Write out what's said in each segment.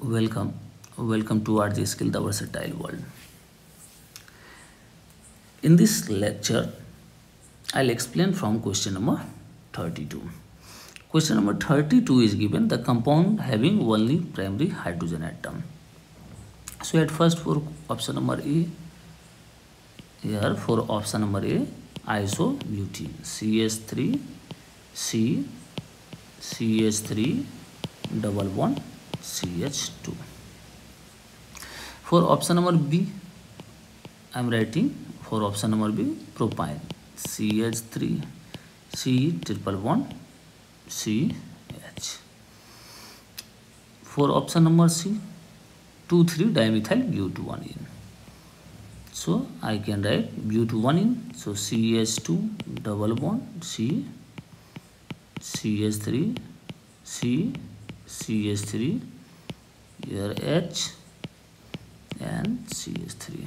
Welcome, welcome to RJ Skill, the versatile world. In this lecture, I'll explain from question number 32. Question number 32 is given the compound having only primary hydrogen atom. So at first for option number A, here for option number A, isobutene, CH3, C, CH3, double bond, CH2. For option number B, I am writing for option number B, propyne, CH3, C, triple bond, CH. For option number C, 2,3-dimethyl butadiene. So I can write butadiene. So CH2 double bond C, CH3, C, CH3, here H and CH3.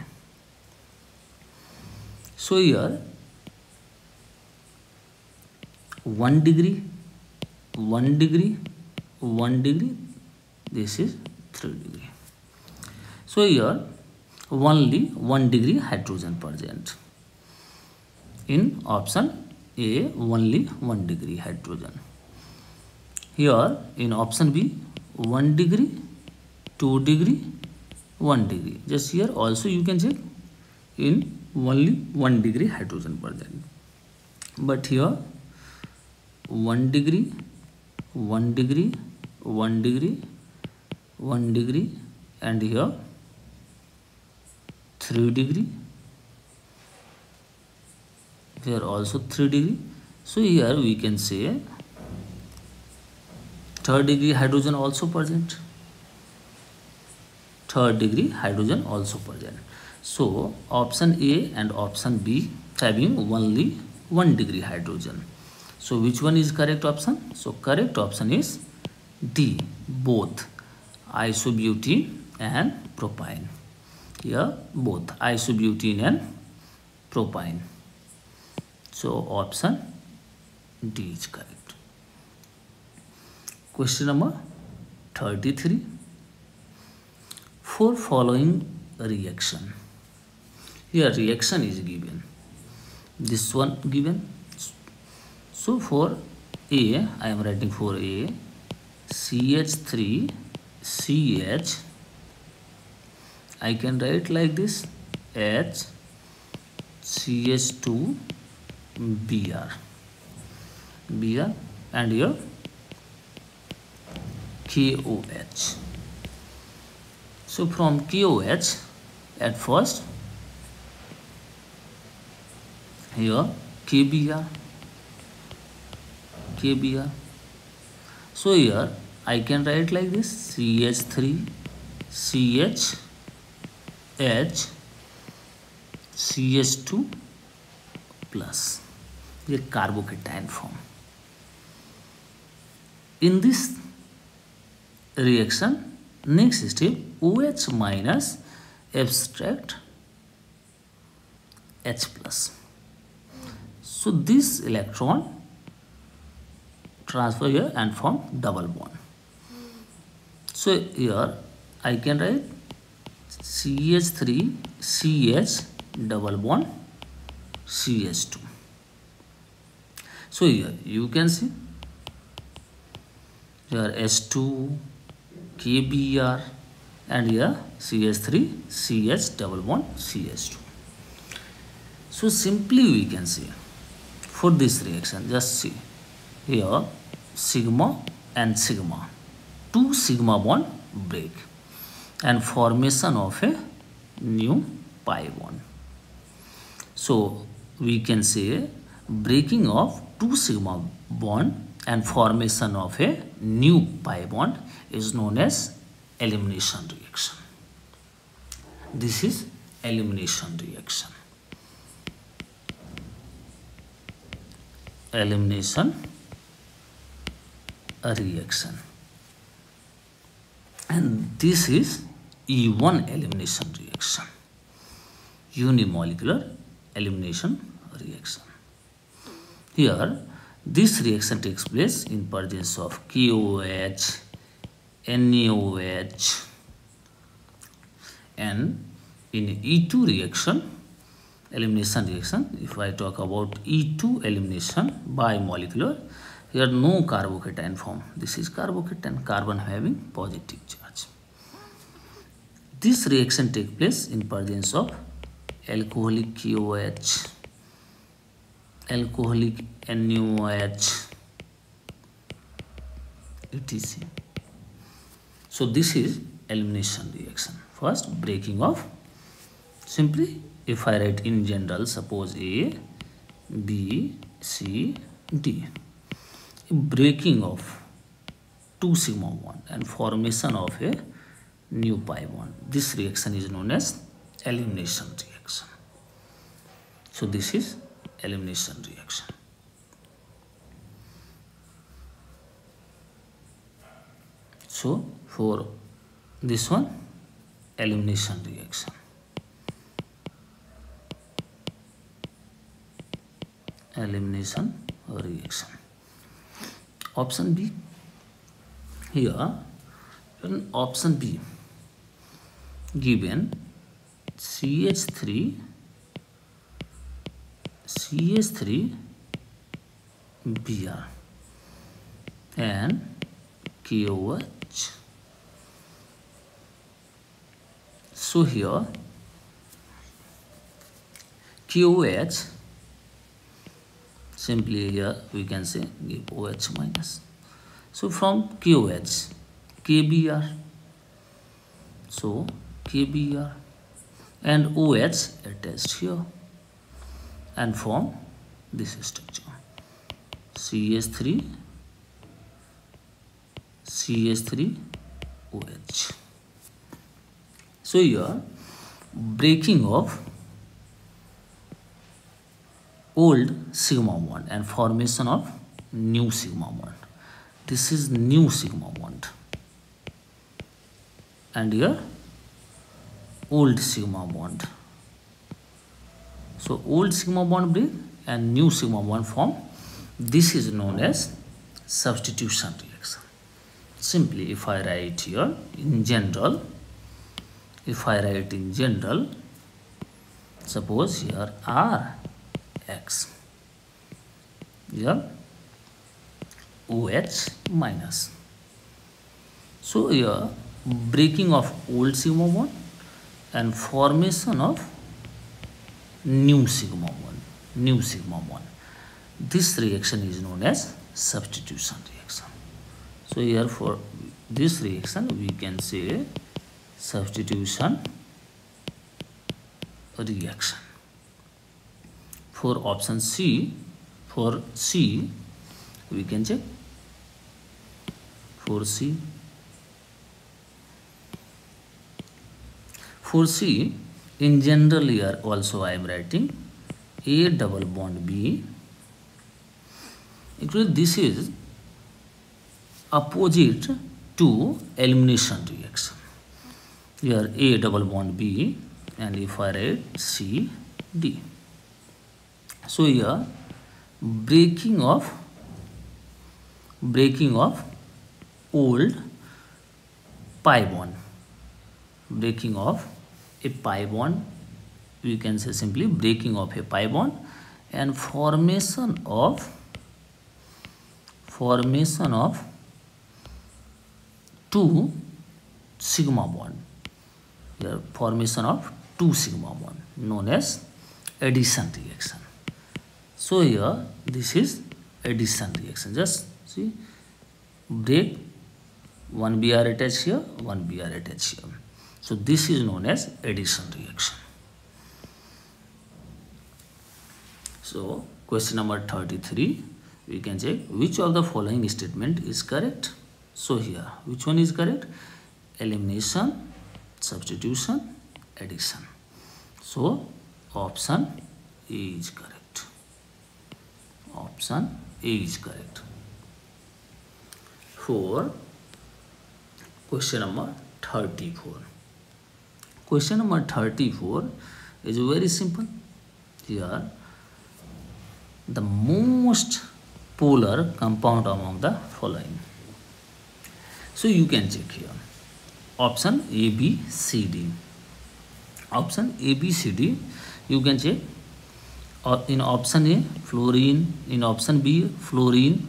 So here 1 degree, 1 degree, 1 degree, this is 3 degree. So here only 1 degree hydrogen present. In option A, only 1 degree hydrogen. Here in option B, 1 degree, 2 degree, 1 degree. Just here also you can check in only 1 degree hydrogen present. But here 1 degree, 1 degree, 1 degree, 1 degree, and here 3 degree. Here also 3 degree. So here we can say 3rd degree hydrogen also present. 3rd degree hydrogen also present. So option A and option B having only 1 degree hydrogen. So which one is correct option? So correct option is D, both isobutene and propyne. Here both isobutene and propyne. So option D is correct. Question number 33. For following reaction. Here reaction is given. This one given. So for A, I am writing for A, CH3, CH. I can write like this, H, CH2, Br, Br, and here KOH. So from KOH, at first, here KBr, KBr. So here I can write like this, CH3, CH, H, CH2 plus, the carbocation form. In this reaction, next step, OH minus abstract H plus. So this electron transfer here and form double bond. So here I can write CH3, CH, double bond, CH2. So here you can see here S2, KBr, and here CH3, CH, double bond, CH2. So simply we can say for this reaction, just see here sigma and sigma, 2 sigma bond break and formation of a new pi bond. So we can say breaking of 2 sigma bond and formation of a new pi bond is known as elimination reaction. This is elimination reaction. Elimination reaction. And this is E1 elimination reaction. Unimolecular elimination reaction. Here this reaction takes place in presence of KOH, NaOH. And in E2 reaction, elimination reaction, if I talk about E2 elimination bimolecular, here no carbocation form. This is carbocation, carbon having positive charge. This reaction takes place in presence of alcoholic KOH, alcoholic NaOH, etc. So this is elimination reaction. First, breaking of, simply if I write in general, suppose A, B, C, D, breaking of 2 sigma bond and formation of a new pi bond. This reaction is known as elimination reaction. So this is elimination reaction. So for this one, elimination reaction. Elimination reaction. Option B. Here, in option B, given CH3 Br and KOH. So here KOH, simply here we can say give OH minus. So from KOH, KBr, so KBr and OH attached here and form this structure CH3 OH. So here breaking of old sigma bond and formation of new sigma bond. This is new sigma bond and here old sigma bond. So old sigma bond break and new sigma bond form. This is known as substitution reaction. Simply if I write here in general, suppose here Rx, here OH minus. So here breaking of old sigma bond and formation of new sigma bond. This reaction is known as substitution reaction. So here for this reaction we can say substitution reaction. For option C, for C we can check for C. For C, in general here also I am writing A double bond B. Actually this is opposite to elimination reaction. Here A double bond B and if I write C D. So here breaking of old pi bond, breaking of a pi bond, we can say simply breaking of a pi bond and formation of two sigma bond. Here formation of two sigma bond known as addition reaction. So here this is addition reaction. Just see, break one Br attached here, one Br attached here. So this is known as addition reaction. So question number 33, we can check which of the following statement is correct. So here which one is correct? Elimination, substitution, addition. So option A is correct. Option A is correct. For question number 34. Question number 34 is very simple. Here the most polar compound among the following. So you can check here. Option A, B, C, D. Option A, B, C, D. You can check. In option A, fluorine. In option B, fluorine.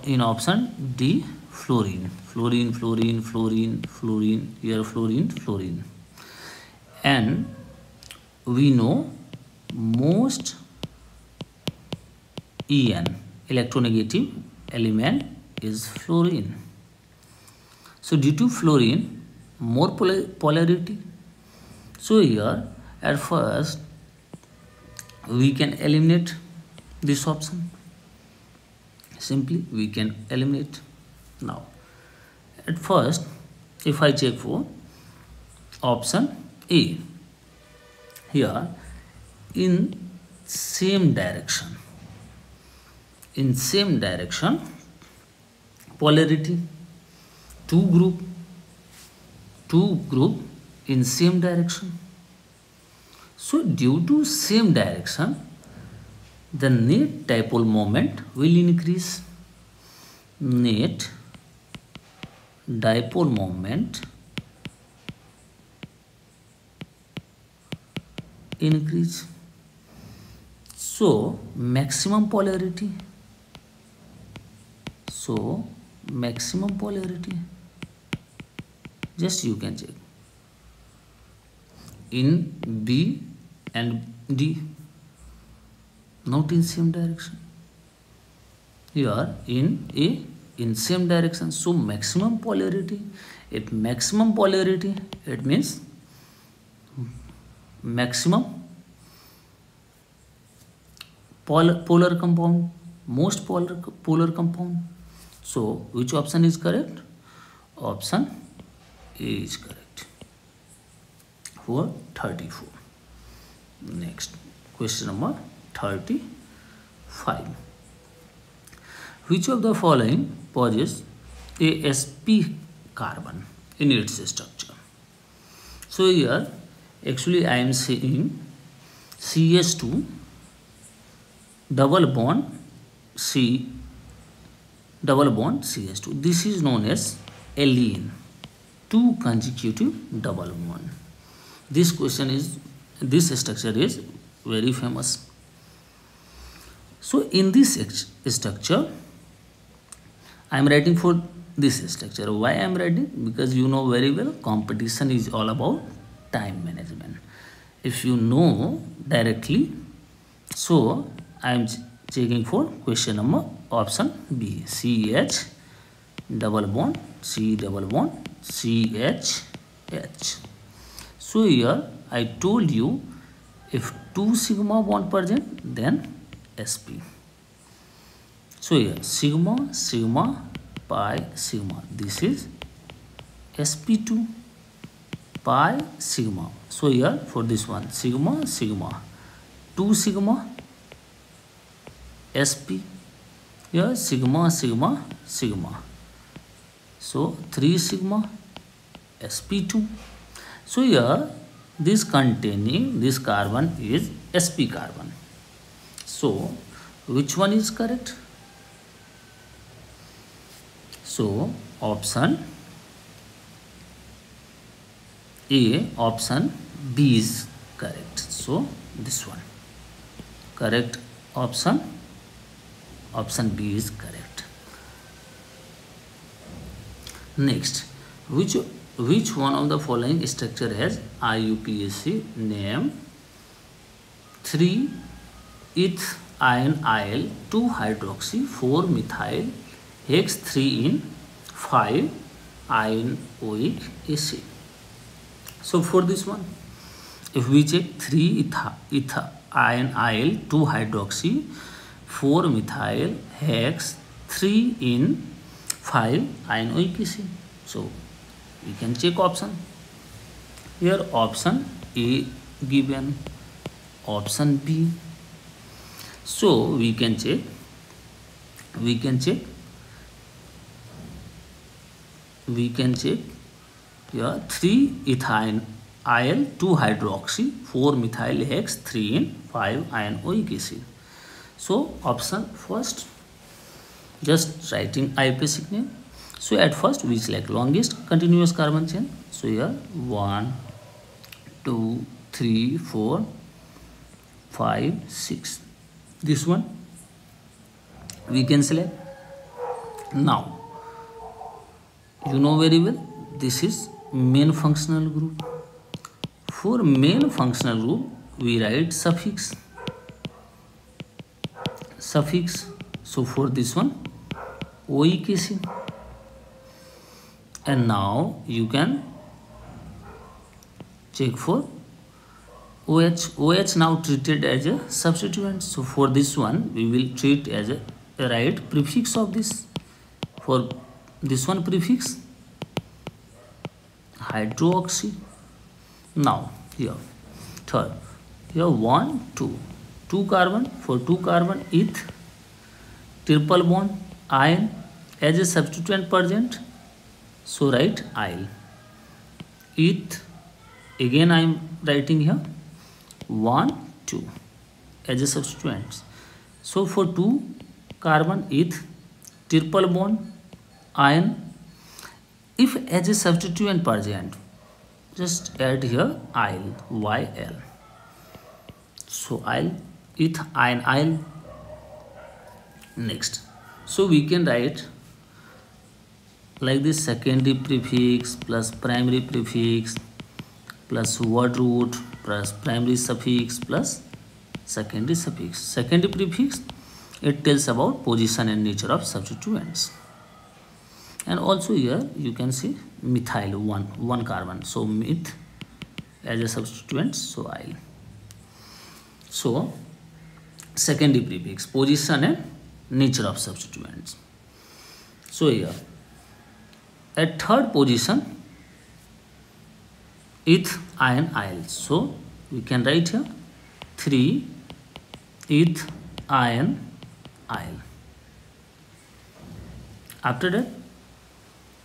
In option D, fluorine. Fluorine, fluorine, fluorine, fluorine. Here fluorine, fluorine. And we know most En, electronegative element, is fluorine. So due to fluorine, more polarity. So here at first we can eliminate this option. Simply we can eliminate. Now at first, if I check for option A, here in same direction, polarity, two group in same direction. So due to same direction, the net dipole moment will increase. Net dipole moment increase. So maximum polarity. Just you can check in B and D, not in same direction. Here in A, in same direction. So maximum polarity. If maximum polarity, it means maximum polar compound, most polar compound. So which option is correct? Option A is correct for 34. Next, question number 35. Which of the following possesses a sp carbon in its structure? So here actually I am saying CH2 double bond CH2. This is known as alene, two consecutive double bond. This structure is very famous. So in this structure, I am writing for this structure. Why I am writing? Because you know very well competition is all about time management. If you know directly, so I am checking for question number option B, CH double bond C double bond CH H. So here I told you if 2 sigma bond present, then sp. So here sigma, sigma, pi, sigma. This is sp2 pi sigma. So here for this one sigma, sigma, 2 sigma, sp. Here sigma, sigma, sigma. So 3 sigma, sp2. So here this containing this carbon is sp carbon. So which one is correct? So option A, option B is correct. So this one correct option B is correct. Next, which one of the following structure has IUPAC name 3-eth ion IL 2 hydroxy 4 methyl hex 3 in 5 ionic acid. So for this one, if we check 3-eth ion IL 2 hydroxy 4 methyl hex 3 in 5 ionic acid. So we can check option. Here option A given, option B. So we can check here 3-eth IL 2 hydroxy 4 methyl hex 3 in 5 ionic acid. So option first, just writing IUPAC name. So at first we select longest continuous carbon chain. So here 1, 2, 3, 4, 5, 6. This one we can select. Now you know very well this is main functional group. For main functional group we write suffix. So for this one oic acid. And now you can check for OH. OH now treated as a substituent. So for this one we will treat as a right prefix of this. For this one prefix hydroxy. Now here third, here 1, 2 carbon. For 2 carbon eth, triple bond ion as a substituent present. So write il. Eth, again I am writing here 1, 2 as a substituent. So for 2 carbon eth, triple bond ion, if as a substituent present, just add here il, YL. So il, eth, ion, il. Next, so we can write like this: secondary prefix plus primary prefix plus word root plus primary suffix plus secondary suffix. Secondary prefix, it tells about position and nature of substituents. And also here you can see methyl 1 carbon. So meth as a substituent, so il. So secondary prefix, position and nature of substituents. So here at third position eth, ion, il. So we can write here 3 eth, ion, il. After that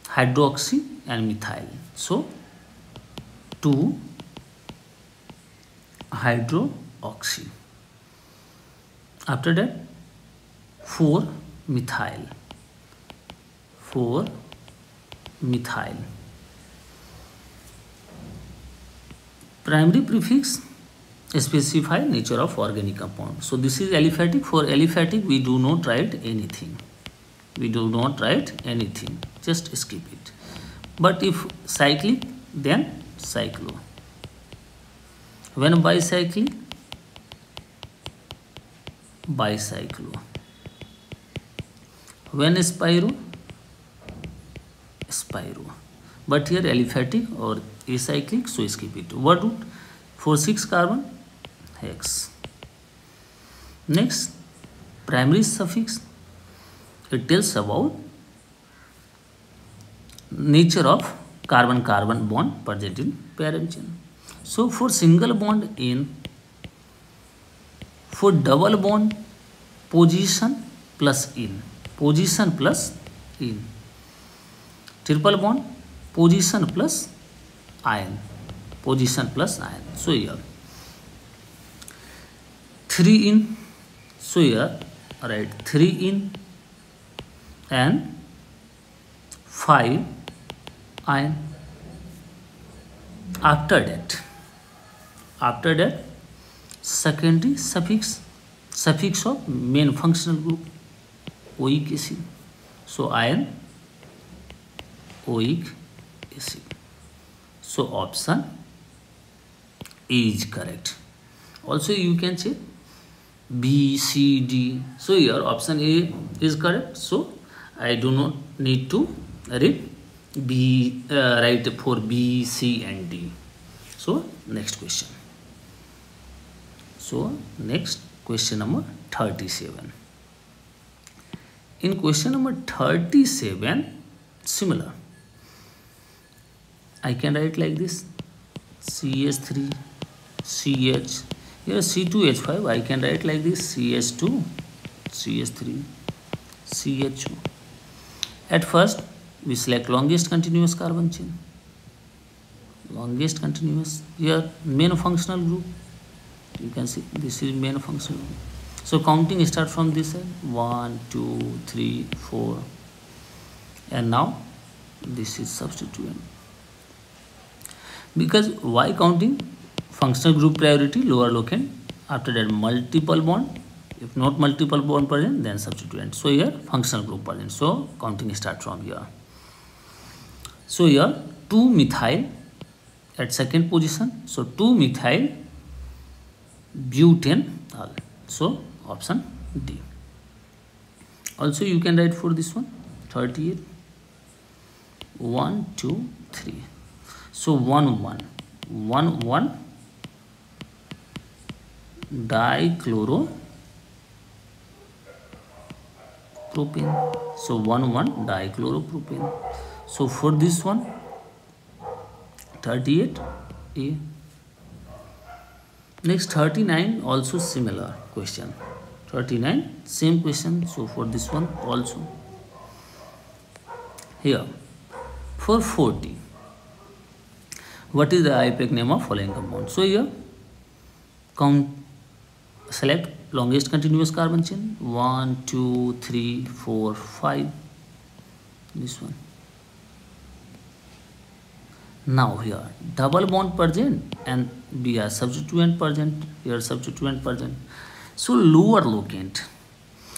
hydroxy and methyl. So 2 hydroxy. After that 4 methyl. Primary prefix specify nature of organic compound. So this is aliphatic. For aliphatic we do not write anything. Just skip it. But if cyclic, then cyclo. When bicyclic, bicyclo. When spiro, spiro. But here aliphatic or acyclic, so skip it. Word root for 6 carbon, hex. Next, primary suffix, it tells about nature of carbon-carbon bond present in parent chain. So for single bond in, for double bond, position plus in. Triple bond, position plus ion. So here 3 in. So here write 3 in and 5 ion. After that secondary suffix of main functional group oic acid. So ion, oic acid. So option A is correct. Also you can say B, C, D. So here option A is correct. So I do not need to read B, write for B, C and D. So next question. So next question number 37. In question number 37, similar. I can write like this: CH3, CH. Here C2H5. I can write like this: CH2, CH3, CH2. At first, we select longest continuous carbon chain. Longest continuous. Here main functional group. You can see this is main functional group. So counting start from this side: 1, 2, 3, 4, and now this is substituent. Because why counting? Functional group priority, lower locant. After that multiple bond. If not multiple bond present, then substituent. So here functional group present. So counting start from here. So here 2-methyl at second position. So 2-methyl butanol. So option D. Also you can write for this one 38. 1, 2, 3. So 1, 1, 1, 1 dichloro propane. So 1, 1 dichloropropane. So for this one 38 A. Next 39 also similar question. 39 same question. So for this one also. Here for 40, what is the IUPAC name of following compound? So here count, select longest continuous carbon chain. 1, 2, 3, 4, 5. This one. Now here double bond present and we are substituent present. Here substituent present. So lower locant.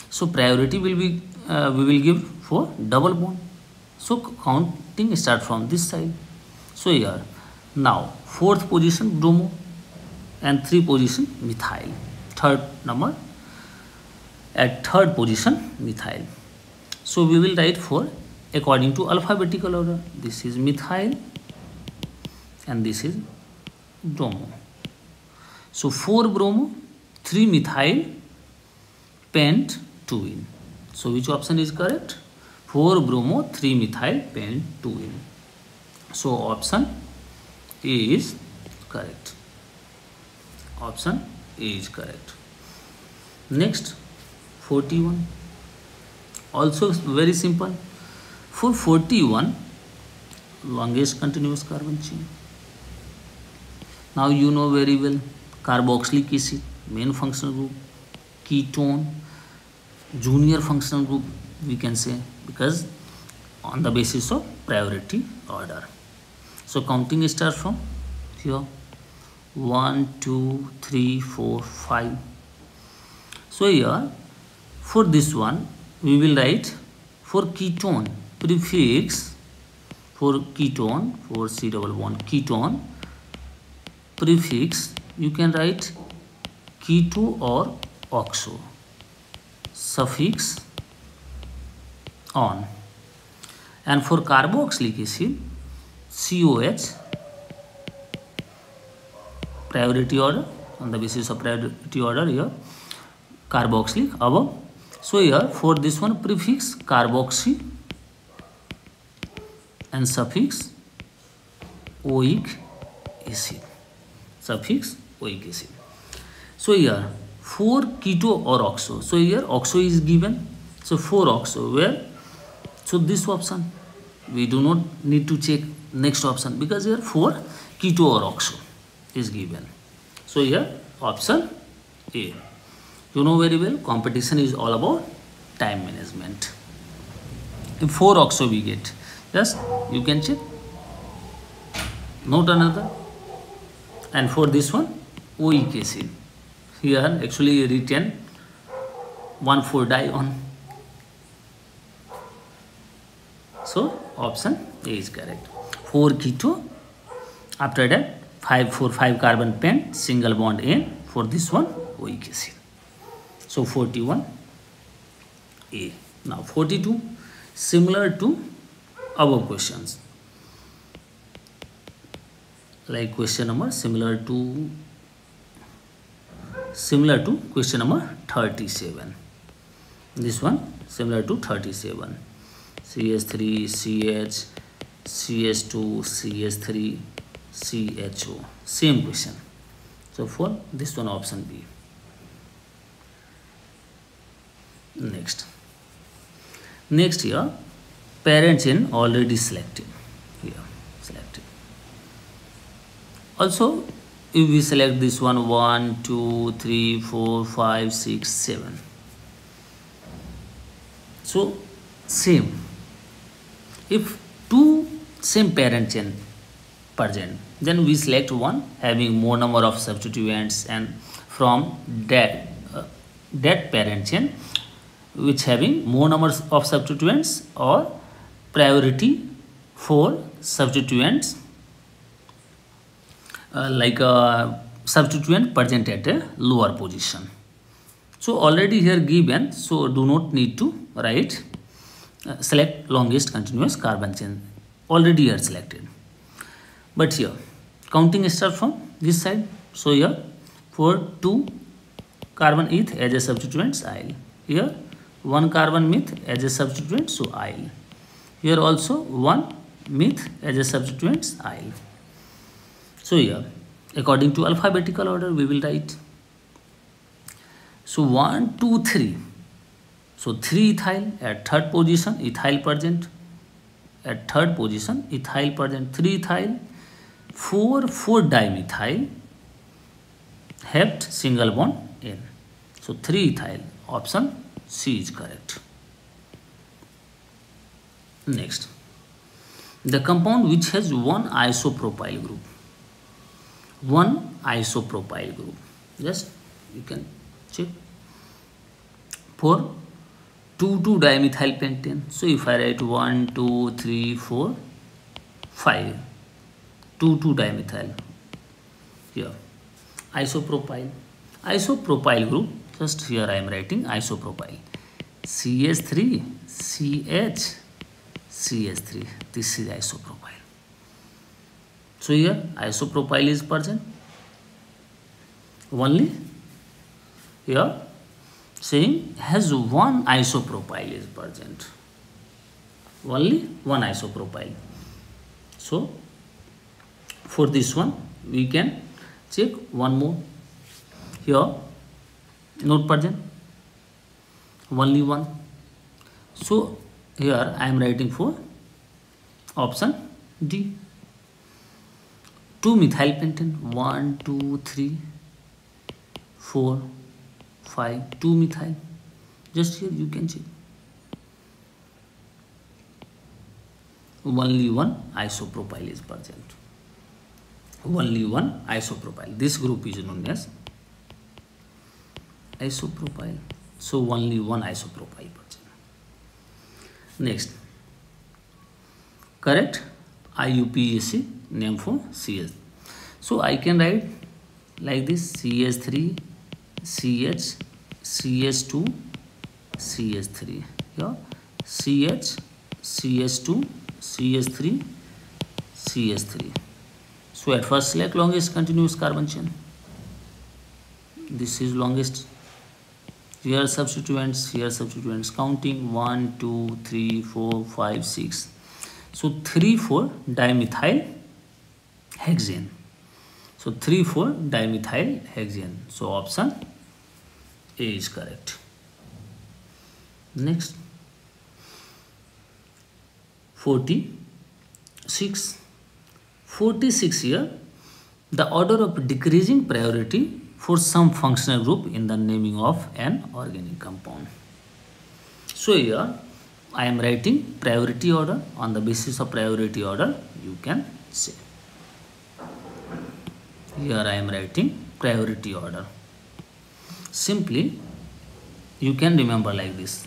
So priority will be we will give for double bond. So counting start from this side. So here now 4th position bromo and 3 position methyl. Third number at 3rd position methyl. So we will write for according to alphabetical order. This is methyl and this is bromo. So 4 bromo, 3 methyl, pent 2 in. So which option is correct? 4 bromo, 3 methyl, pent 2 in. So option A is correct. Option A is correct. Next 41. Also very simple. For 41, longest continuous carbon chain. Now you know very well carboxylic acid, main functional group, ketone, junior functional group we can say, because on the basis of priority order. So counting starts from here 1, 2, 3, 4, 5. So here for this one we will write for ketone prefix, for ketone, for C double bond ketone prefix you can write keto or oxo, suffix on, and for carboxylic acid COH, priority order, on the basis of priority order here carboxylic above. So here for this one prefix carboxy and suffix oic acid, suffix oic acid. So here 4 keto or oxo. So here oxo is given. So 4 oxo where? So this option we do not need to check next option because here 4 keto or oxo is given. So here option A. You know very well competition is all about time management. If 4 oxo we get, just you can check, not another. And for this one oic acid, here actually written 1,4-dione. So option A is correct. 4 keto, after that 5 carbon pent, single bond N, for this one oic acid. So 41 A. Now 42, similar to our questions, like question number similar to question number 37. This one similar to 37. CH3, CH, CH2, CH3, CHO. Same question. So for this one option B. Next here parent chain already selected. Here selected. Also if we select this one 1, 2, 3, 4, 5, 6, 7. So same. If 2 same parent chain present. Then we select one having more number of substituents, and from that parent chain which having more numbers of substituents or priority for substituents like a substituent present at a lower position. So already here given, so do not need to write. Select longest continuous carbon chain, already here selected. But here counting start from this side. So here for 2 carbon eth as a substituents I'll. Here 1 carbon meth as a substituent, so I'll. Here also 1 meth as a substituents I'll. So here according to alphabetical order we will write. So 1, 2, 3. So 3 ethyl at third position, ethyl present. At third position, ethyl present, 3 ethyl. 4 dimethyl, heft single bond N. So 3 ethyl, option C is correct. Next, the compound which has one isopropyl group. One isopropyl group. Just you can check. For 2,2-dimethyl pentane. So if I write 1, 2, 3, 4, 5. 2,2-dimethyl. Here isopropyl. Isopropyl group. Just here I am writing isopropyl. CH3, CH, CH3. This is isopropyl. So here isopropyl is present. Only here saying has one isopropyl is present. Only one isopropyl. So for this one we can check one more. Here not present, only one. So here I am writing for option D. 2-methyl pentane, 1, 2, 3, 4, 5, 2-methyl. Just here you can check. Only one isopropyl is present. Only one isopropyl. This group is known as isopropyl. So only one isopropyl present. Next, correct IUPAC name for CS. So I can write like this: CS3, CH, CS2, CS3. Here CH, CS2, CS3, CS3. So at first select longest continuous carbon chain. This is longest. Here substituents, counting 1, 2, 3, 4, 5, 6. So 3, 4 dimethyl hexane. So 3, 4 dimethyl hexane. So option A is correct. Next, 46. 46 here, the order of decreasing priority for some functional group in the naming of an organic compound. So here I am writing priority order. On the basis of priority order you can say. Here I am writing priority order. Simply you can remember like this: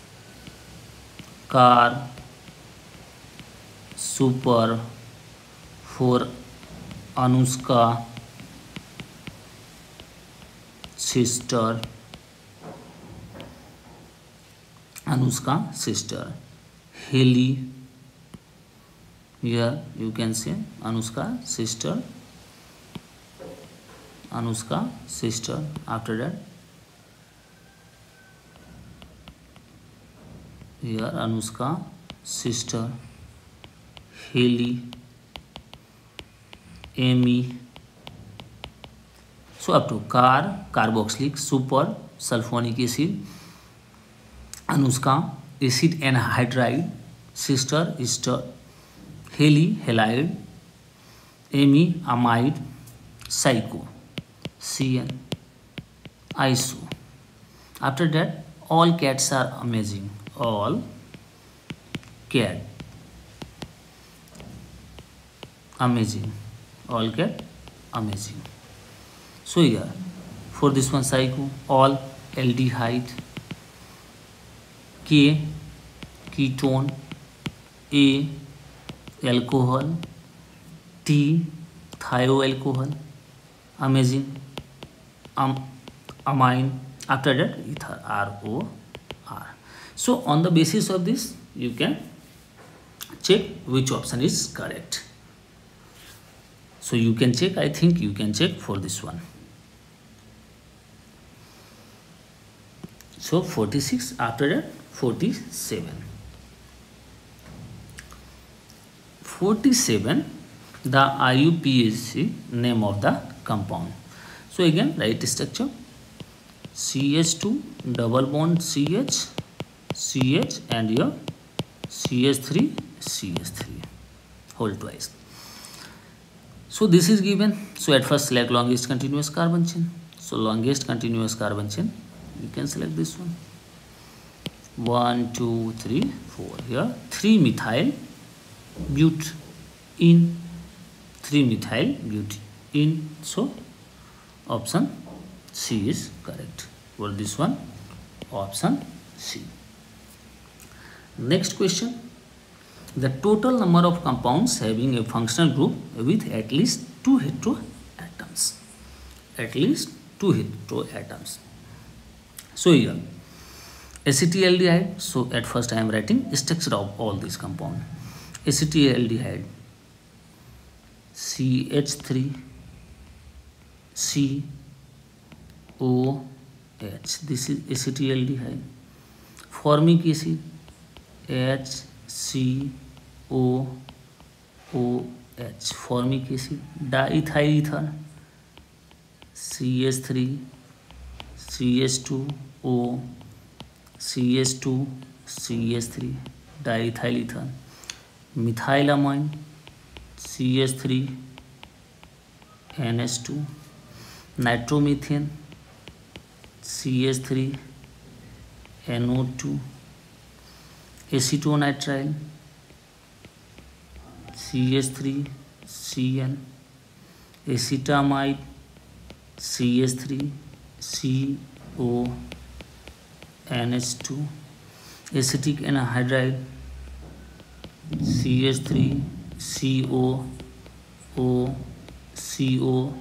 car, super for Anushka, sister, Anushka sister. Haley, here you can say Anushka sister, Anushka sister. After that here Anushka sister, Haley, Amy. So up to car, carboxylic, super, sulfonic acid, Anushka, acid anhydride, sister, ester, Haley, halide, Amy, amide, psycho, CN, iso. After that, all cats are amazing. All cat. amazing, all get amazing. So here for this one cycle, all aldehyde, K ketone, A alcohol, T thioalcohol, amazing, amine, after that ether, ROR. So on the basis of this you can check which option is correct. So you can check, I think you can check for this one. So 46, after that 47. 47, the IUPAC name of the compound. So again write structure, CH2 double bond CH, CH and your CH3, CH3 whole twice. So this is given. So at first select longest continuous carbon chain. So longest continuous carbon chain, you can select this one. 1 2 3 4. Here 3 methyl butene, 3 methyl butene. So option C is correct for this one, option C. Next question, the total number of compounds having a functional group with at least 2 heteroatoms. At least 2 heteroatoms. So here acetaldehyde. So at first I am writing structure of all these compounds. Acetaldehyde, CH3 COH, this is acetaldehyde. Formic acid, HCOOH, formic acid. Diethyl ether, CH3 CH2O, CH2 CH3, diethyl ether. Methylamine, CH3 NH2. Nitromethane, CH3 NO2. Acetonitrile, CH3 CN. Acetamide, CH3 CO NH2. Acetic anhydride, CH3 CO O CO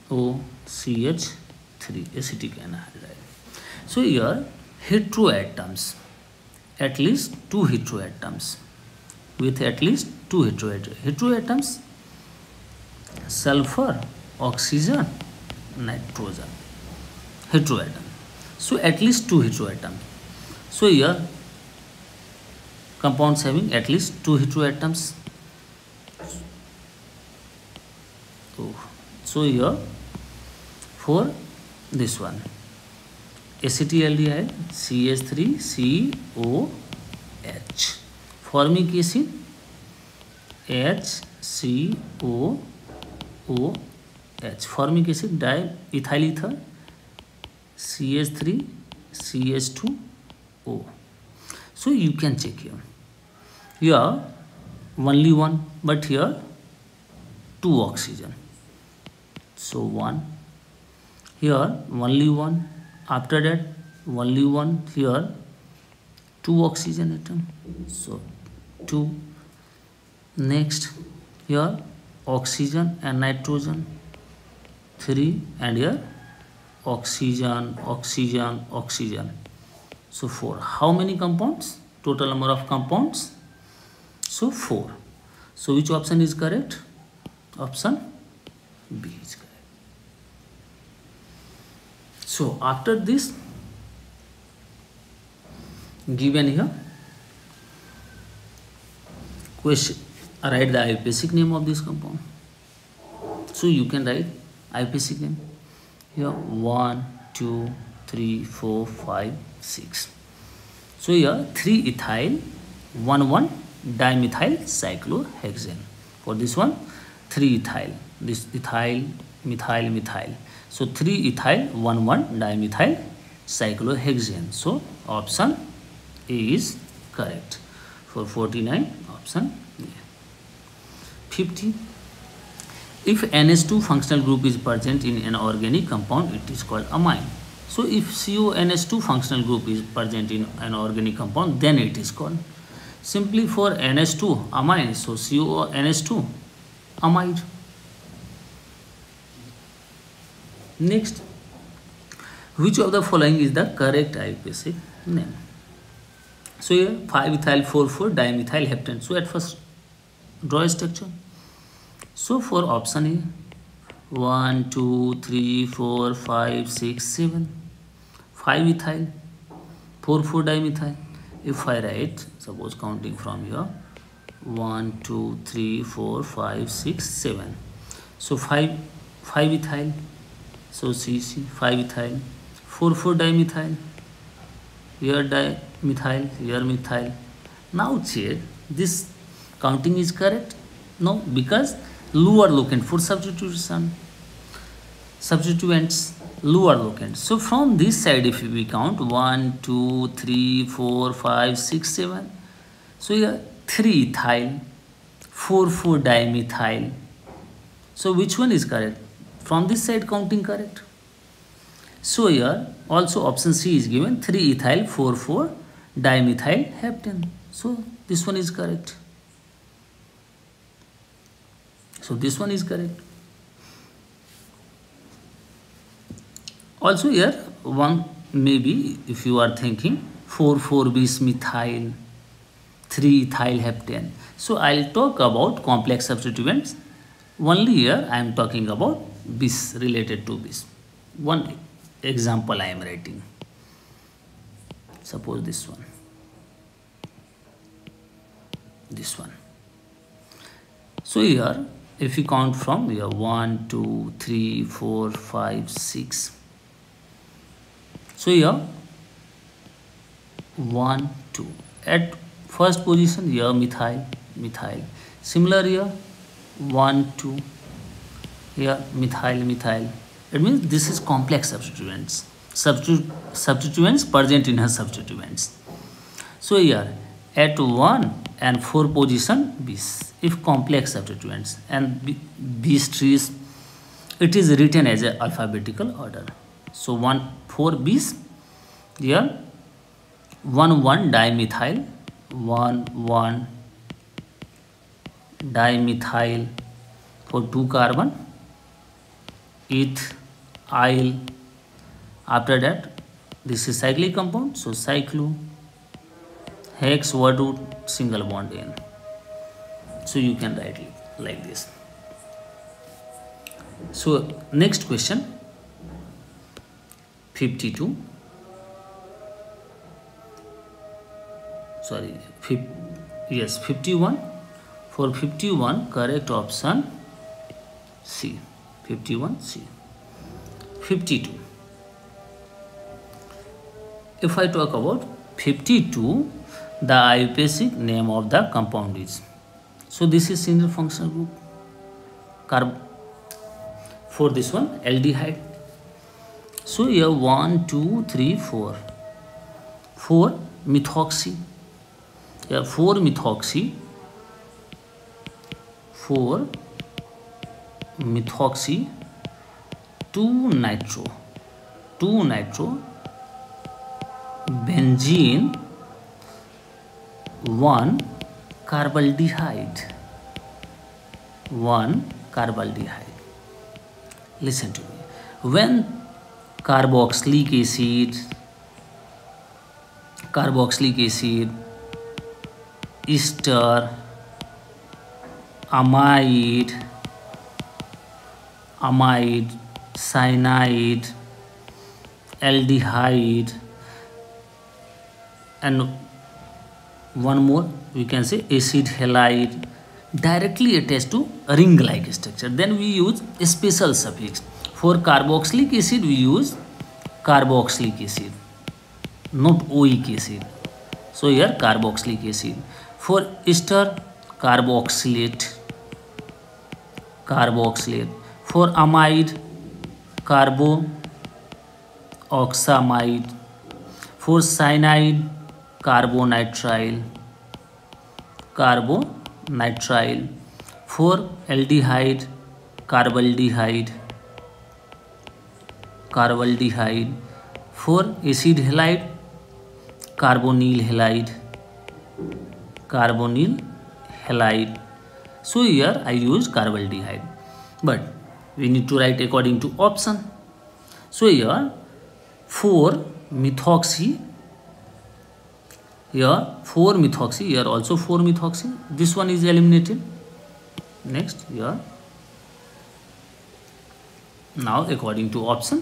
OCH3, acetic anhydride. So here heteroatoms, at least 2 heteroatoms, with at least 2 heteroatoms, sulfur, oxygen, nitrogen, heteroatom. So at least 2 heteroatoms. So here compounds having at least 2 heteroatoms. So here for this one, acetaldehyde, CH3COH. Formic acid, HCOOH. Formic acid, diethyl ether, CH3 CH2O. So you can check here. Here only one, but here 2 oxygen. So 1. Here only 1. After that only 1. Here 2 oxygen atom. So 2. Next here oxygen and nitrogen 3, and here oxygen, oxygen, oxygen. So 4. How many compounds? Total number of compounds. So 4. So which option is correct? Option B is correct. So after this, given here question, write the IUPAC name of this compound. So you can write IUPAC name here 1 2 3 4 5 6. So here 3 ethyl 1 dimethyl cyclohexane. For this one 3 ethyl, this ethyl, methyl, methyl. So 3 ethyl 1 dimethyl cyclohexane. So option A is correct. For 49, option A. 50. If NH2 functional group is present in an organic compound, it is called amine. So if CONH2 functional group is present in an organic compound, then it is called. Simply for NH2 amine, so CONH2 amide. Next, which of the following is the correct IUPAC name? So here 5-ethyl 4,4 dimethyl heptane. So at first draw a structure. So for option A, 1, 2, 3, 4, 5, 6, 7, 5-ethyl 4,4 dimethyl. If I write, suppose counting from here, 1, 2, 3, 4, 5, 6, 7. So 5-ethyl. So CC 5-ethyl 4,4 dimethyl. Here dimethyl, here methyl. Now check this counting is correct. No, because lower locant for substitution. Substituents lower locant. So from this side, if we count 1, 2, 3, 4, 5, 6, 7. So here 3-ethyl 4,4 dimethyl. So which one is correct? From this side counting correct. So here also option C is given, 3-ethyl 4,4 dimethyl heptane. So this one is correct. So this one is correct. Also here one maybe if you are thinking 4,4 methyl 3-ethyl heptane. So I'll talk about complex substituents. Only here I am talking about bis related to bis. One example I am writing. Suppose this one. This one. So here if you count from here 1, 2, 3, 4, 5, 6. So here 1, 2. At first position here methyl. Similar here 1, 2. Here methyl. It means this is complex substituents. Substituents present in her substituents. So here at 1 and 4 position bis. If complex substituents and these trees, it is written as a alphabetical order. So 1, 4 bis. Here 1, 1 dimethyl 1, 1 dimethyl for 2 carbon. Ethyl. After that, this is cyclic compound, so cyclo. Hex word root single bond N. So you can write it like this. So next question, 52. Sorry, 51. For 51, correct option C. 51 C. 52. If I talk about 52, the IUPAC name of the compound is. So this is single functional group. For this one, aldehyde. So here 1, 2, 3, 4. 4 methoxy. Here 4 methoxy. 4 methoxy. 2 nitro. Benzene. 1 carbaldehyde. Listen to me. When carboxylic acid, ester, amide, cyanide, aldehyde, and one more we can say acid halide directly attached to a ring-like structure, then we use a special suffix. For carboxylic acid we use carboxylic acid, not oic acid. So here carboxylic acid. For ester, carboxylate. For amide, carboxamide. For cyanide, carbonitrile. 4 aldehyde, carbaldehyde, 4 acid halide, carbonyl halide. So here I use carbaldehyde, but we need to write according to option. So here 4 methoxy, here 4 methoxy, here also 4 methoxy. This one is eliminated. Next here, now according to option,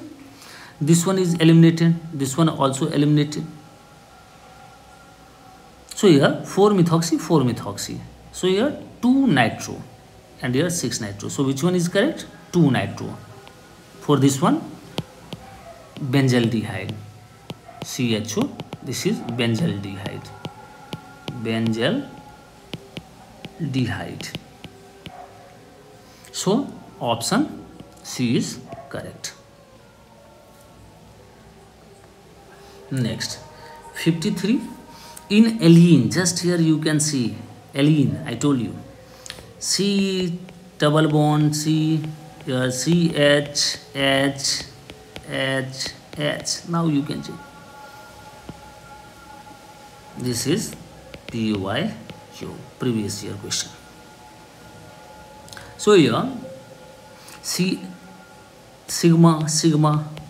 this one is eliminated, this one also eliminated. So here 4 methoxy, 4 methoxy. So here 2 nitro and here 6 nitro. So which one is correct? 2 nitro. For this one, benzaldehyde, CHO, this is benzaldehyde. So option C is correct. Next, 53. In alene, just here you can see alene, I told you. C double bond C, here CH, H, H, H. Now you can check. This is PYQ, previous year question. So here C sigma,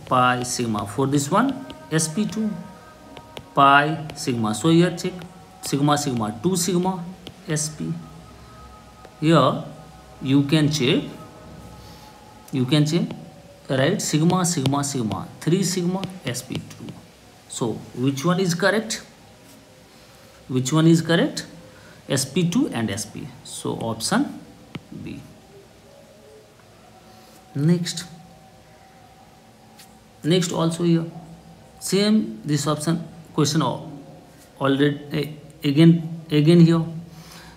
pi, sigma. For this one, sp2, pi, sigma. So here check sigma, 2 sigma, sp. Here you can check, right? Sigma, 3 sigma, sp2. So which one is correct? sp2 and sp. So option B. Next also here same, this option question already again here.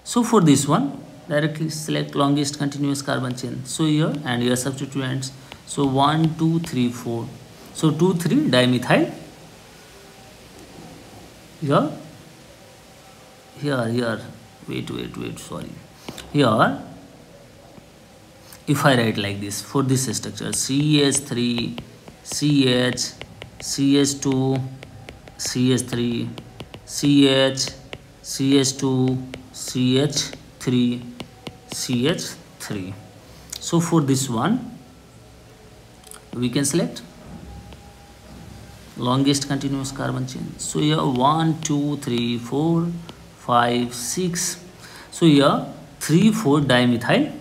So for this one, directly select longest continuous carbon chain. So here and here substituents. So 1 2 3 4. So 2 3 dimethyl. Here wait, sorry. Here if I write like this, for this structure, CH3, CH, CH2, CH3, CH, CH2, CH3, CH3. So for this one, we can select longest continuous carbon chain. So here 1 2 3 4 5 6. So here 3 4 dimethyl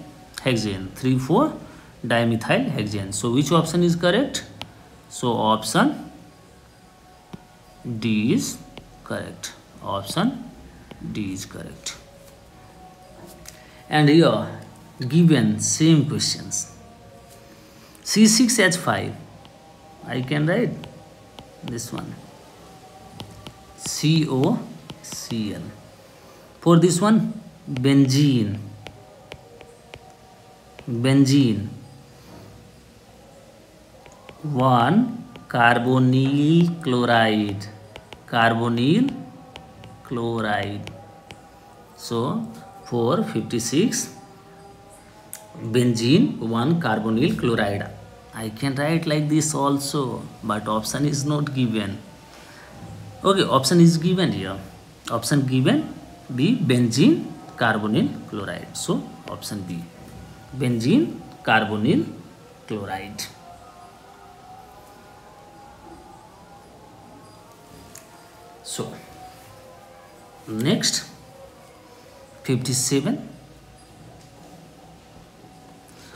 hexane, 3 4 dimethyl hexane. So which option is correct? So option D is correct. And here given same questions, C6H5, I can write this one, COCl. For this one, benzene, 1 carbonyl chloride. So for 56, benzene 1 carbonyl chloride. I can write like this also, but option is not given. Okay, option is given here. Option given B, benzene carbonyl chloride. So option B, benzene carbonyl chloride. So next 57.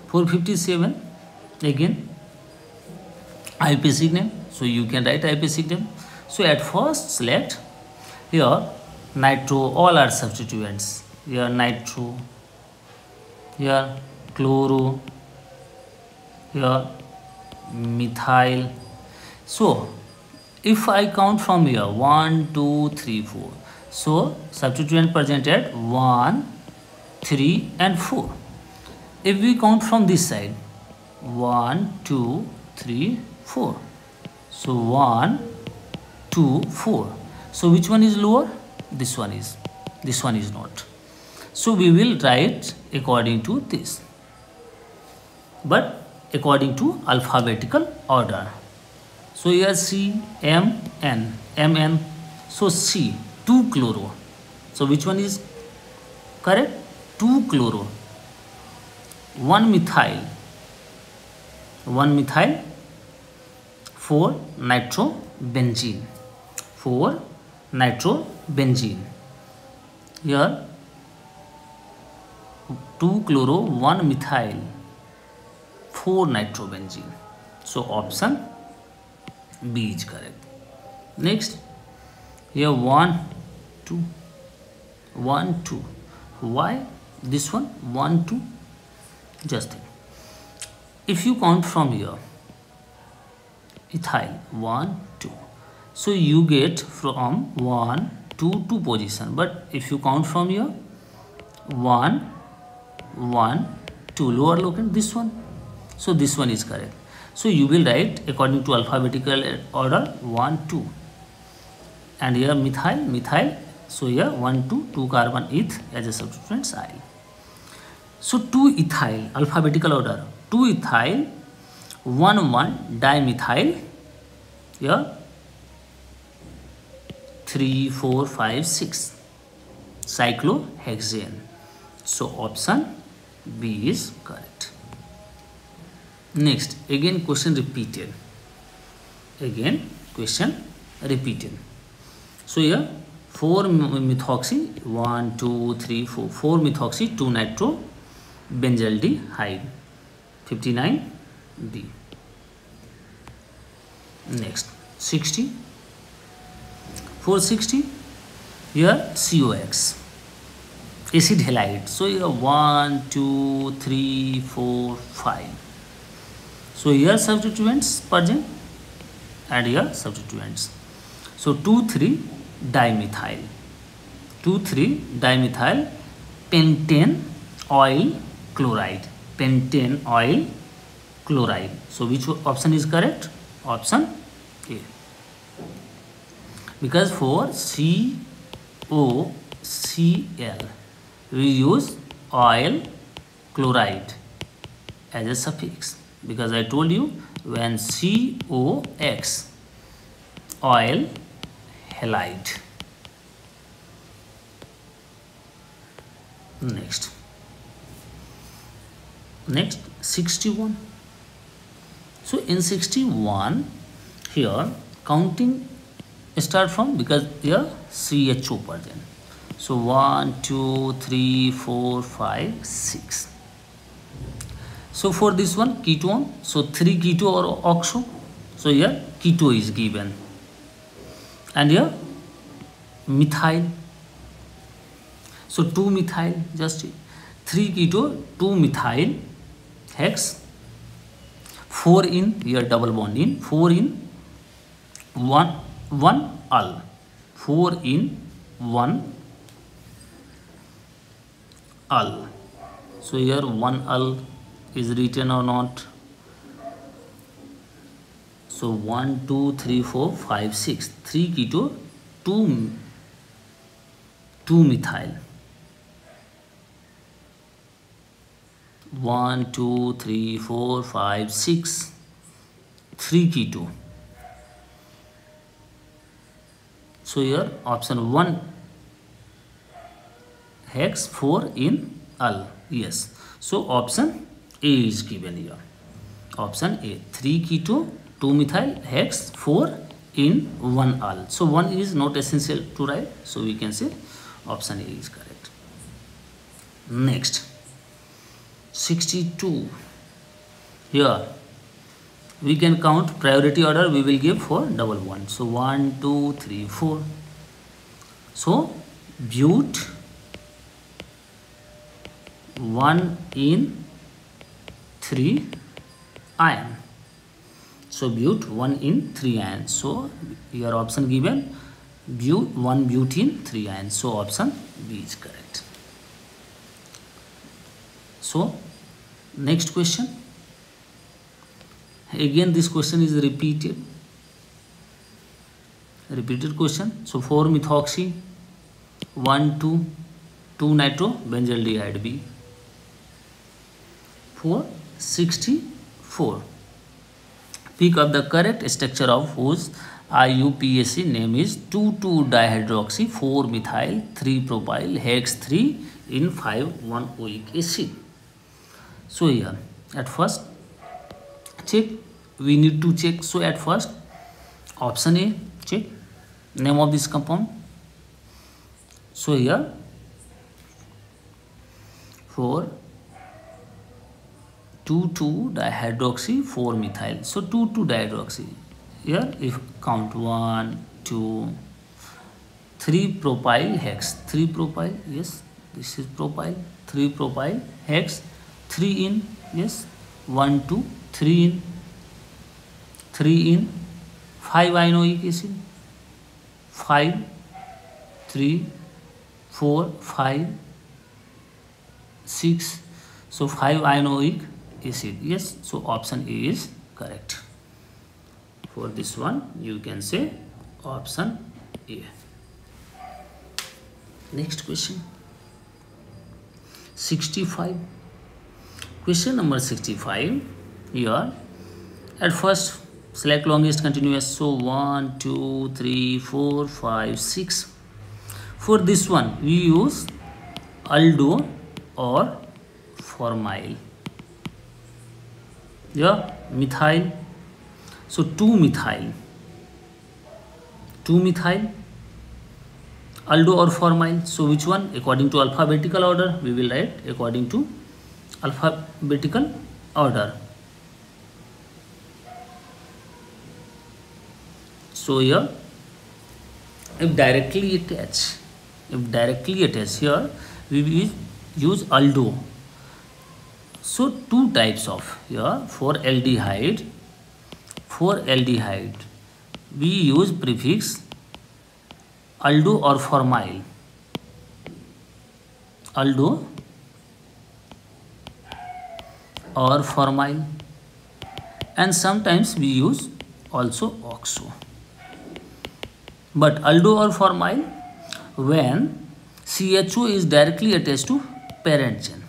For 57 again IUPAC name. So you can write IUPAC name. So at first select here nitro, all are substituents. Here nitro, here chloro, here methyl. So if I count from here 1 2 3 4, so substituent present at 1 3 and 4. If we count from this side 1 2 3 4, so 1 2 4. So which one is lower? This one is not. So we will write according to this, but according to alphabetical order. So here C, M, N, M, N. So C, 2 chloro. So which one is correct? 2 chloro. 1 methyl. 1 methyl. 4 nitrobenzene. 4 nitrobenzene. Here 2 chloro, 1 methyl, 4 nitrobenzene. So option B is correct. Next, here 1, 2, 1, 2. Why this one 1, 2? Just think. If you count from here, ethyl 1, 2. So you get from 1, 2 to position. But if you count from here, 1, 1, 2, lower locant, this one. So this one is correct. So you will write according to alphabetical order 1, 2. And here methyl, methyl. So here 1, 2, 2 carbon eth as a substituent allyl. So 2 ethyl, alphabetical order. 2 ethyl, 1, 1 dimethyl. Here 3, 4, 5, 6 cyclohexane. So option B is correct. Next, again question repeated. Again question repeated. So here 4 methoxy, 1, 2, 3, 4. 4 methoxy, 2 nitrobenzaldehyde, 59D. Next, 60. 460. Here COX, acid halide. So here 1, 2, 3, 4, 5. So here substituents present and here substituents. So 2, 3 dimethyl. 2, 3 dimethyl pentane oil chloride. Pentane oil chloride. So which option is correct? Option A. Because for COCl we use oil chloride as a suffix, because I told you when COX oil halide. Next 61. So in 61, here counting start from, because here CHO present. So 1, 2, 3, 4, 5, 6. So for this one ketone, so 3 keto or oxo. So here keto is given, and here methyl. So 2 methyl, just 3 keto, 2 methyl hex, 4 in, here double bond in, 4 in 1 al, 4 in 1 al. So here 1 al is written or not? So 1, 2, 3, 4, 5, 6. 3 keto, 2 methyl. 1, 2, 3, 4, 5, 6. 3 keto. So here option 1 hex, 4 in al. Yes. So option A is given here. Option A. 3 keto, 2 methyl hex, 4 in 1 al. So 1 is not essential to write. So we can say option A is correct. Next, 62. Here we can count priority order. We will give for double bond. So 1, 2, 3, 4. So but 1 in 3 ion. So but 1 in 3 ion. So your option given but 1 butene 3 ion. So option B is correct. So next question. Again this question is repeated question. So 4 methoxy, 1, 2, 2-nitrobenzaldehyde B. 464. Pick up the correct structure of whose IUPAC name is 2,2-dihydroxy 4-methyl 3-propyl hex 3 in 5,1-oic acid. So here at first check, we need to check. So at first option A, check name of this compound. So here for 2,2-dihydroxy 4-methyl. So 2,2-dihydroxy. Here if count 1, 2, 3-propyl hex 3-propyl. Yes, this is propyl. 3-propyl hex 3 in. Yes, 1, 2, 3 in. 3 in 5-ionoic acid. 5, 3, 4, 5, 6. So 5-ionoic acid. Yes, so option A is correct. For this one you can say option A. Next question, 65. Question number 65. Here at first select longest continuous. So 1, 2, 3, 4, 5, 6. For this one we use aldo or formyl. Yeah, methyl. So 2-methyl, aldo or formyl. So which one? According to alphabetical order we will write according to alphabetical order. So here if directly attached, here we will use aldo. So two types of here. For aldehyde we use prefix aldo or formyl. And sometimes we use also oxo. But aldo or formyl when CHO is directly attached to parent chain.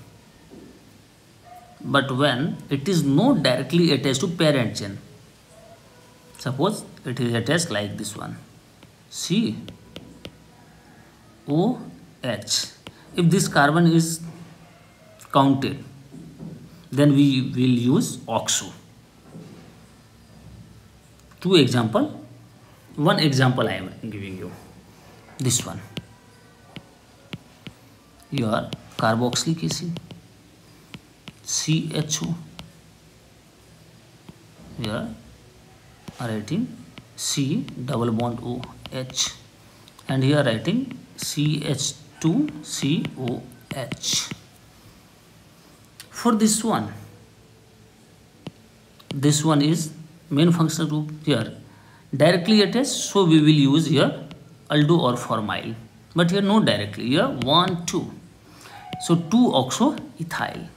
But when it is not directly attached to parent chain, suppose it is attached like this one, COH. If this carbon is counted, then we will use oxo. One example I am giving you. This one. Your carboxylic acid, CHO. Here writing C double bond OH, and here writing CH2COH. For this one is main functional group here directly attached, so we will use here aldo or formyl. But here no directly, here 1, 2. So 2-oxoethyl.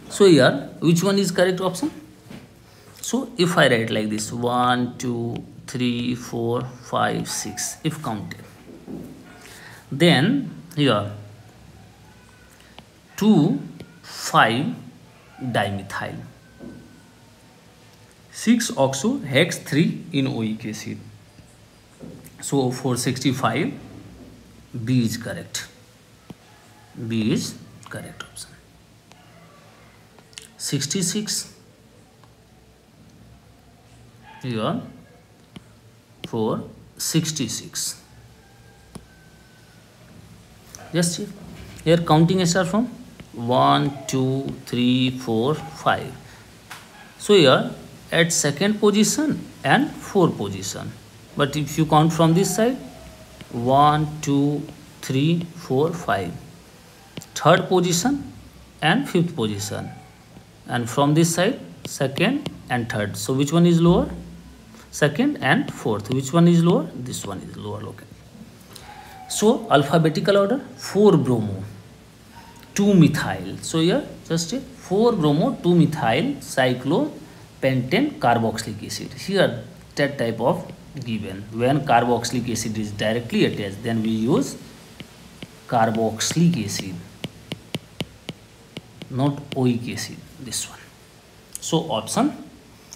So here which one is correct option? So if I write like this 1, 2, 3, 4, 5, 6 if counted, then here 2,5-dimethyl 6-oxo hex 3 in oic acid. So for 65 B is correct. Option. 66 here for 66. Just see here counting start from 1, 2, 3, 4, 5. So here at second position and fourth position. But if you count from this side 1, 2, 3, 4, 5, third position and fifth position, and from this side second and third. So which one is lower? Second and fourth. Which one is lower? This one is lower. Okay. So alphabetical order 4-bromo 2-methyl. So here just 4-bromo 2-methyl cyclopentane carboxylic acid. Here that type of given. When carboxylic acid is directly attached, then we use carboxylic acid, not oic acid, this one. So option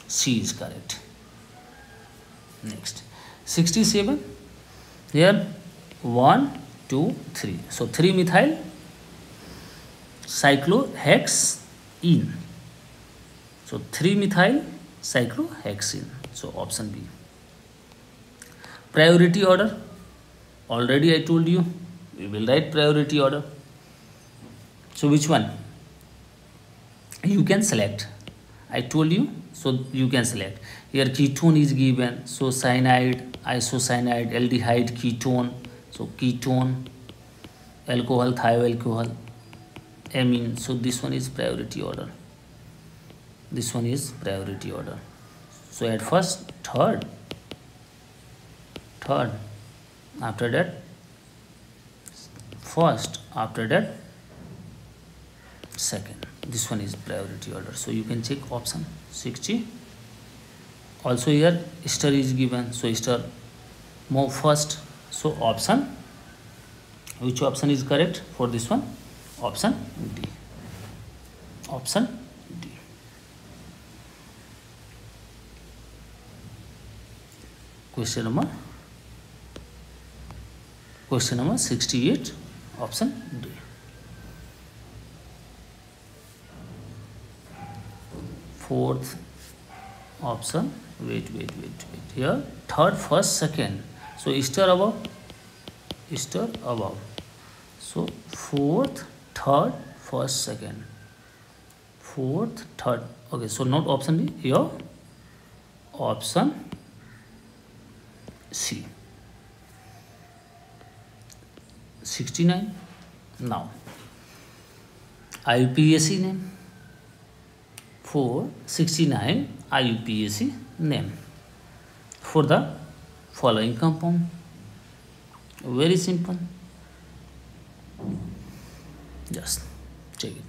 C is correct. Next, 67. Here 1, 2, 3. So 3-methyl cyclohexene. So 3-methyl cyclohexene. So option B. Priority order. Already I told you, we will write priority order. So which one? You can select. I told you, so you can select. Here ketone is given. So cyanide, isocyanide, aldehyde, ketone. So ketone, alcohol, thioalcohol, amine. So this one is priority order. This one is priority order. So at first third, after that first, after that second. This one is priority order. So you can check option 60. Also here ester is given. So ester move first. So option, which option is correct for this one? Option D. Option D. Question number 68, option D. Fourth option, wait, here third, first, second. So ester above. So fourth, third, first, second. Fourth, third. Okay, so not option D, here option C. 69. Now IUPAC name. For 69 IUPAC name for the following compound. Very simple. Just check it.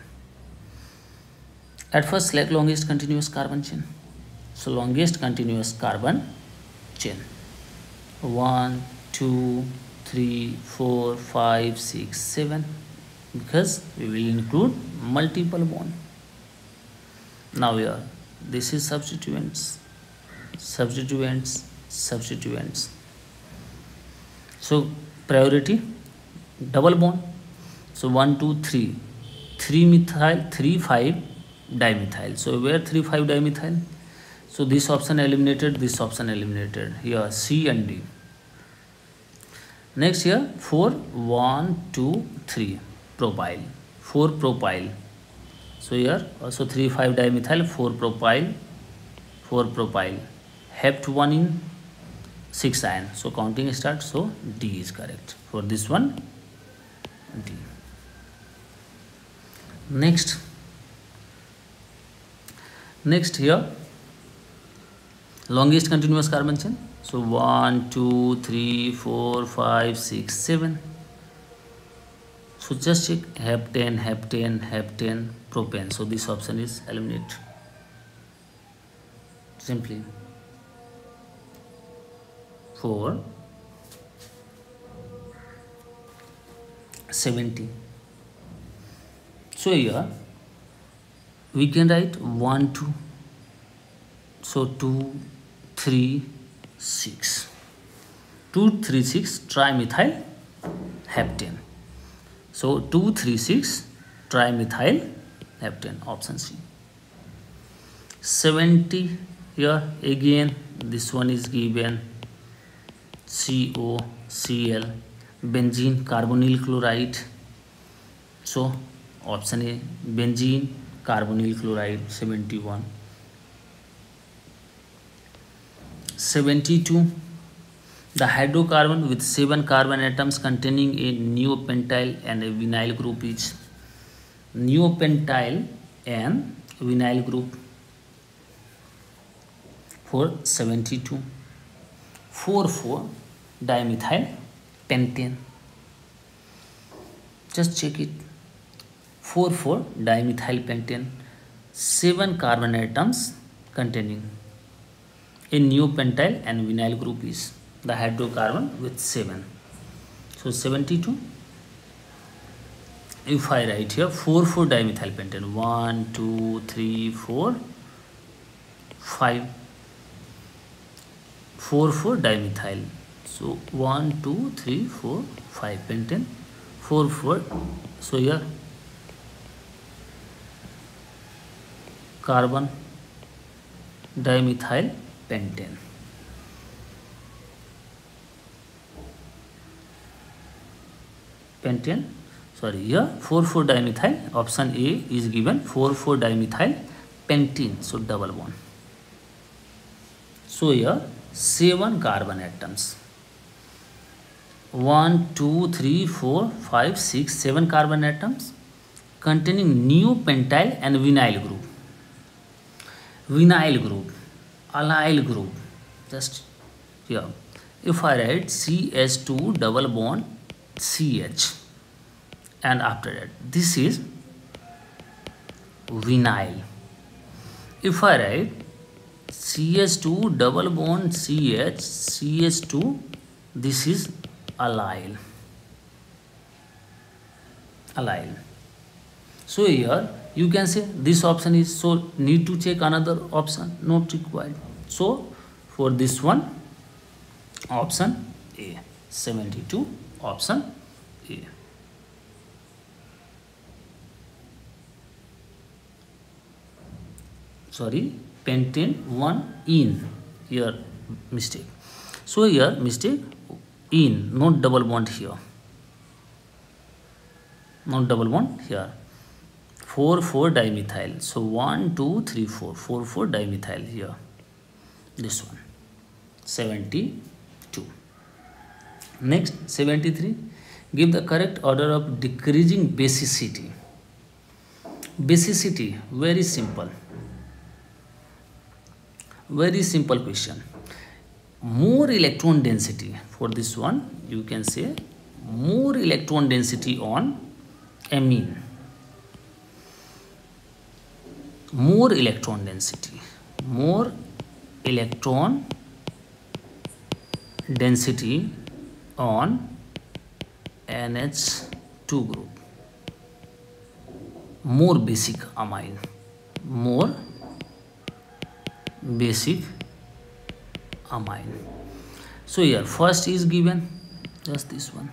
At first select longest continuous carbon chain. So longest continuous carbon chain. 1, 2, 3, 4, 5, 6, 7. Because we will include multiple bond. Now here, this is substituents. So priority, double bond. So 1, 2, 3. 3-methyl, 3,5 dimethyl. So where 3,5 dimethyl? So this option eliminated, this option eliminated. Here C and D. Next here 4, 1, 2, 3 propyl. 4 propyl. So here also 3,5 dimethyl, 4 propyl. Hept 1 in 6 ion. So counting starts. So D is correct for this one. D. Next here longest continuous carbon chain. So 1, 2, 3, 4, 5, 6, 7. So just check heptane, propane. So this option is eliminated. Simply 4, 70. So here we can write 1, 2. So 2, 3, 6. 2, 3, 6 trimethyl heptane. So 2, 3, 6 trimethyl heptane, option C. 70 here again this one is given COCl, benzene carbonyl chloride. So option A, benzene carbonyl chloride, 71. 72, the hydrocarbon with 7 carbon atoms containing a neopentyl and a vinyl group is neopentyl and vinyl group for 72. 4,4 dimethyl pentane. Just check it. 4,4 dimethyl pentane, 7 carbon atoms containing a new pentyl and vinyl group is the hydrocarbon with 7. So 72. If I write here 4,4 dimethyl pentane, 1 2 3 4 5, 4,4 dimethyl. So 1 2 3 4 5 pentane, 4,4. So here carbon dimethyl pentane. Sorry, here 4,4 dimethyl. Option A is given 4,4 dimethyl pentene. So double bond. So here 7 carbon atoms. 1 2 3 4 5 6 7 carbon atoms containing new pentyl and vinyl group. Vinyl group, allyl group. Just here, if I write CH2 double bond CH, and after that this is vinyl. If I write CH2 double bond CH, CH2, this is allyl. Allyl. So here you can say this option is, so need to check another option, not required. So for this one, option A, 72, option A. Sorry, pentane 1 in, here mistake. So here mistake, in, not double bond here, not double bond here. 4,4 dimethyl. So 1 2 3 4, 4,4 dimethyl here. This one, 72. Next, 73. Give the correct order of decreasing basicity. Basicity, very simple. Very simple question. More electron density. For this one, you can say more electron density on amine. More electron density. More electron density on NH2 group. More basic amine. More basic amine. So here first is given just this one,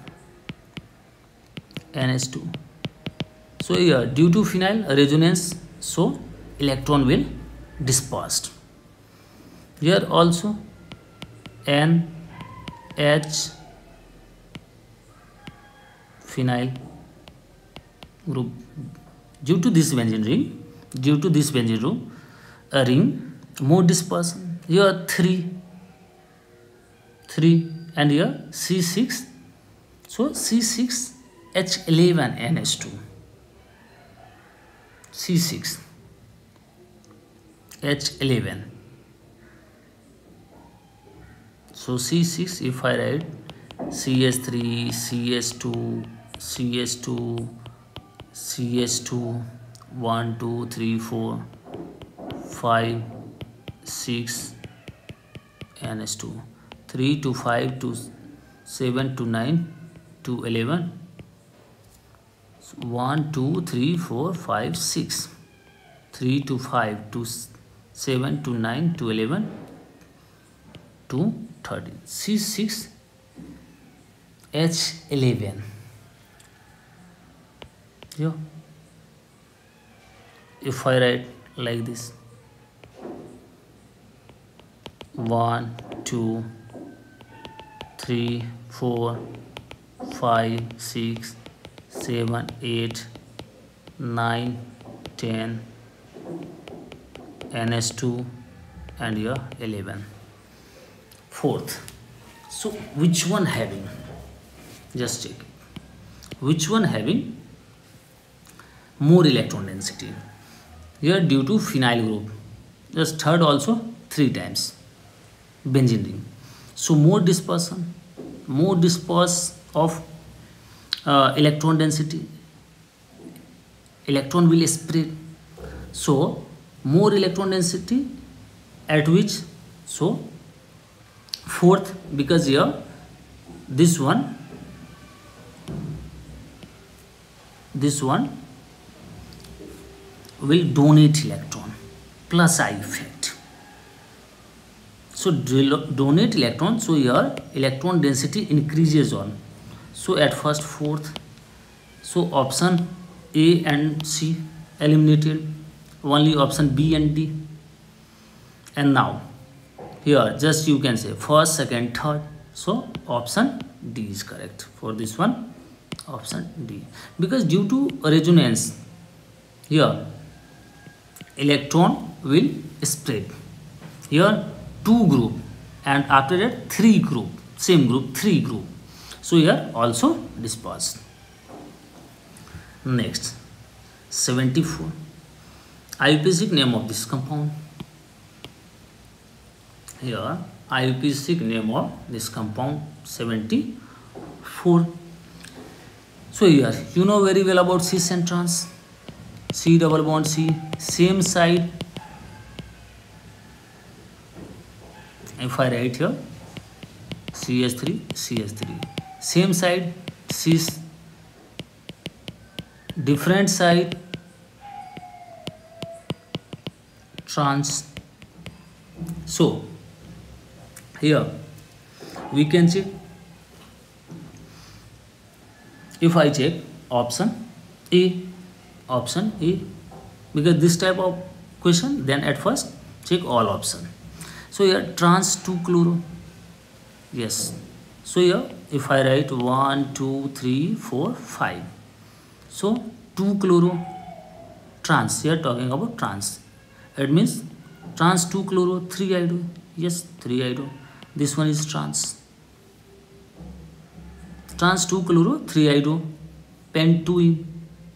NH2. So here due to phenyl resonance, so electron will dispersed. Here also NH phenyl group. Due to this benzene ring, more dispersion. Here 3 and here C6. So C6H11 NH2. C6 H11. So C6, if I write CH3, CH2, CH2, CH2, 1 2 3 4 5 6 NH2, 3 to 5 to 7 to 9 to 11, 1 2 3 4 5 6, 3 to 5 to 7 to 9 to 11 to 13. C6 H11. Yeah. If I write like this, 1 2 3 4 5 6 7 8 9 10 NH2 and here 11. Fourth, so which one having, just check which one having more electron density. Here due to phenyl group, just third also 3 times benzene ring. So more dispersion, more disperse of electron density, electron will spread. So more electron density at which, so fourth, because here this one will donate electron plus I effect. So donate electron, so here electron density increases on. So at first fourth, so option A and C eliminated, only option B and D. And now here just you can say first, second, third, so option D is correct for this one, option D, because due to resonance here electron will spread. Here two group and after that three group, same group, three group, so here also dispersed. Next 74, IUPAC name of this compound. Here IUPAC name of this compound 74. So here you know very well about cis and trans. C double bond C, same side. If I write here CH3 CH3, same side cis, different side trans. So here we can check, if I check option A, because this type of question, then at first check all option. So here trans 2-chloro, yes. So here if I write 1 2 3 4 5, so 2-chloro trans, here talking about trans, it means trans 2-chloro 3-iodo, yes 3-iodo, this one is trans 2-chloro 3-iodo, pen-2-ene,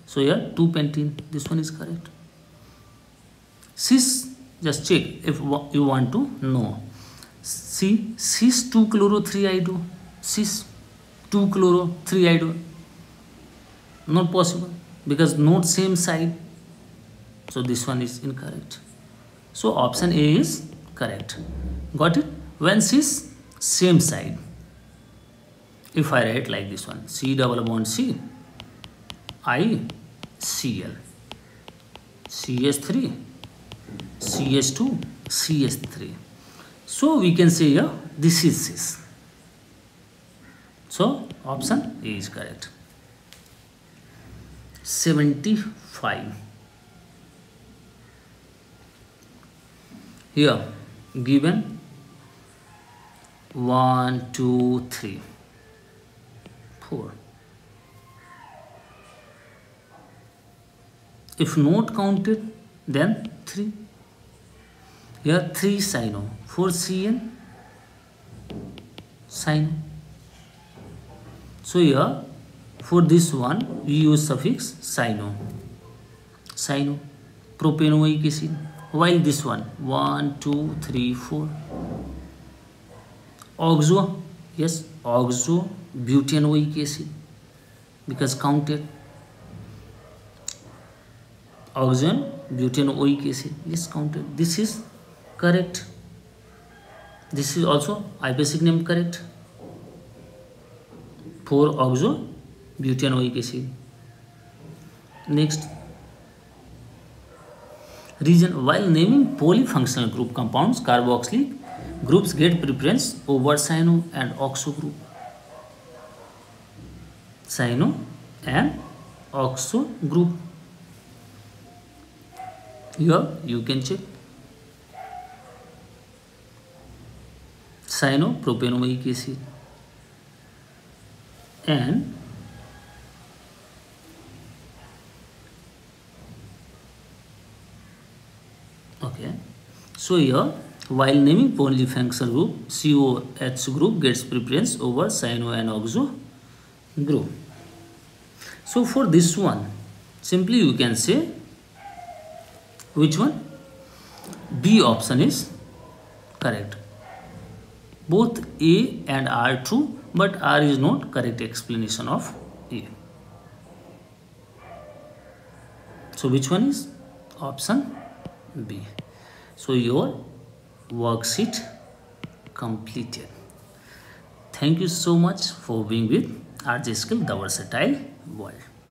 so here 2-pentene, this one is correct. Cis, just check if you want to know. See, cis 2-chloro 3-iodo, cis 2-chloro 3-iodo, not possible because not same side, so this one is incorrect. So option A is correct. Got it? When cis same side, if I write like this one, C double bond C, I Cl, CH3 CH2 CH3, so we can say here this is cis, so option A is correct. 75, here given 1 2 3 4, if not counted then 3, here 3 cyno, 4 CN cyno, so here for this one we use suffix cyno, propanoic acid, while this one 1 2 3 4 oxo, yes oxo butanoic acid, because counted oxygen butanoic acid, yes counted, this is correct. This is also IUPAC name correct, 4 oxo butanoic acid. Next, reason, while naming polyfunctional group compounds, carboxylic groups get preference over cyano and oxo group, cyano and oxo group. Here you can check cyano propanoic acid and okay. So here while naming polyfunctional group, COH group gets preference over cyano and oxo group. So for this one simply you can say which one, B option is correct. Both A and R true, but R is not correct explanation of A. So which one is option B. So your worksheet completed. Thank you so much for being with RJ Skill, the versatile world.